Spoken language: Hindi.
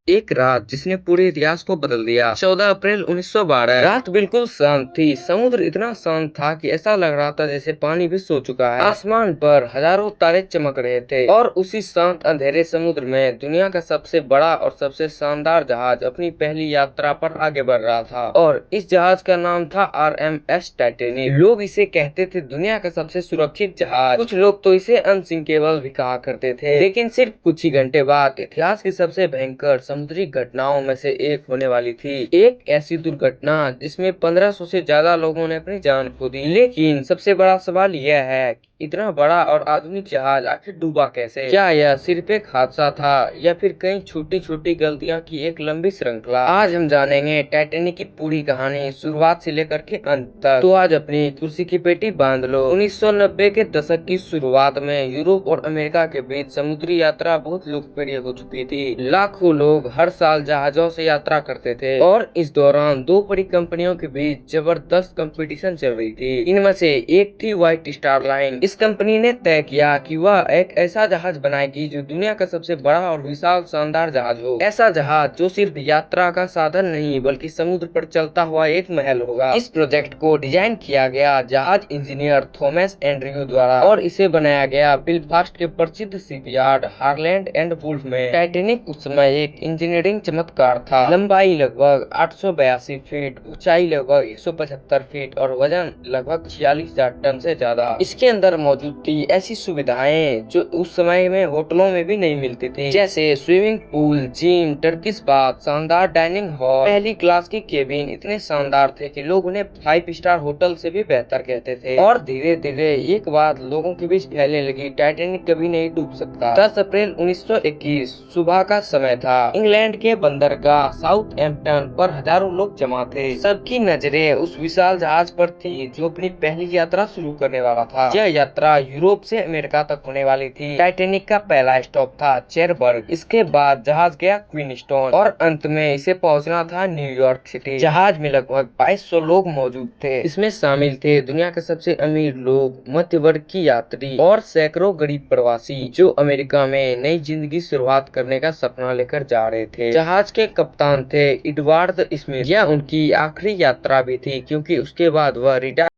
एक रात जिसने पूरे इतिहास को बदल दिया। 14 अप्रैल 1912। रात बिल्कुल शांत थी। समुद्र इतना शांत था कि ऐसा लग रहा था जैसे पानी भी सो चुका है। आसमान पर हजारों तारे चमक रहे थे और उसी शांत अंधेरे समुद्र में दुनिया का सबसे बड़ा और सबसे शानदार जहाज अपनी पहली यात्रा पर आगे बढ़ रहा था। और इस जहाज का नाम था RMS टाइटेनिक। लोग इसे कहते थे दुनिया का सबसे सुरक्षित जहाज। कुछ लोग तो इसे अनसिंकेबल भी कहा करते थे। लेकिन सिर्फ कुछ ही घंटे बाद इतिहास की सबसे भयंकर समुद्री घटनाओं में से एक होने वाली थी। एक ऐसी दुर्घटना जिसमें 1500 से ज्यादा लोगों ने अपनी जान खो दी। लेकिन सबसे बड़ा सवाल यह है कि इतना बड़ा और आधुनिक जहाज आखिर डूबा कैसे? क्या यह सिर्फ एक हादसा था या फिर कई छोटी छोटी गलतियां की एक लंबी श्रृंखला? आज हम जानेंगे टाइटैनिक की पूरी कहानी शुरुआत से लेकर के अंत तक। तो आज अपनी कुर्सी की पेटी बांध लो। 1990 के दशक की शुरुआत में यूरोप और अमेरिका के बीच समुद्री यात्रा बहुत लोकप्रिय हो चुकी थी। लाखों लोग हर साल जहाजों से यात्रा करते थे और इस दौरान दो बड़ी कंपनियों के बीच जबरदस्त कंपटीशन चल रही थी। इनमें से एक थी व्हाइट स्टार लाइन। इस कंपनी ने तय किया कि वह एक ऐसा जहाज बनाएगी जो दुनिया का सबसे बड़ा और विशाल शानदार जहाज हो। ऐसा जहाज जो सिर्फ यात्रा का साधन नहीं बल्कि समुद्र पर चलता हुआ एक महल होगा। इस प्रोजेक्ट को डिजाइन किया गया जहाज इंजीनियर थॉमस एंड्रयू द्वारा और इसे बनाया गया बेलफास्ट के प्रसिद्ध शिपयार्ड हारलैंड एंड वुल्फ में। टाइटैनिक उस समय एक इंजीनियरिंग चमत्कार था। लंबाई लगभग 882 फीट, ऊंचाई लगभग 175 फीट और वजन लगभग 46,000 टन से ज्यादा। इसके अंदर मौजूद थी ऐसी सुविधाएं जो उस समय में होटलों में भी नहीं मिलती थी, जैसे swimming pool, gym, Turkish bath, शानदार डाइनिंग हॉल, पहली क्लास की केबिन इतने शानदार थे कि लोग उन्हें 5 स्टार होटल से भी बेहतर कहते थे। और धीरे धीरे एक बात लोगों के बीच फैलने लगी, टाइटैनिक कभी नहीं डूब सकता। 10 अप्रैल 1921 सुबह का समय था। इंग्लैंड के बंदरगाह साउथहैम्पटन पर हजारों लोग जमा थे। सबकी नजरें उस विशाल जहाज पर थी जो अपनी पहली यात्रा शुरू करने वाला था। यह यात्रा यूरोप से अमेरिका तक होने वाली थी। टाइटैनिक का पहला स्टॉप था चेरबर्ग, इसके बाद जहाज गया क्वीनस्टोन और अंत में इसे पहुंचना था न्यूयॉर्क सिटी। जहाज में लगभग 2200 लोग मौजूद थे। इसमें शामिल थे दुनिया के सबसे अमीर लोग, मध्य वर्ग की यात्री और सैकड़ों गरीब प्रवासी जो अमेरिका में नई जिंदगी शुरुआत करने का सपना लेकर जा रहे थे। जहाज के कप्तान थे एडवर्ड स्मिथ। यह उनकी आखिरी यात्रा भी थी क्योंकि उसके बाद वह रिटायर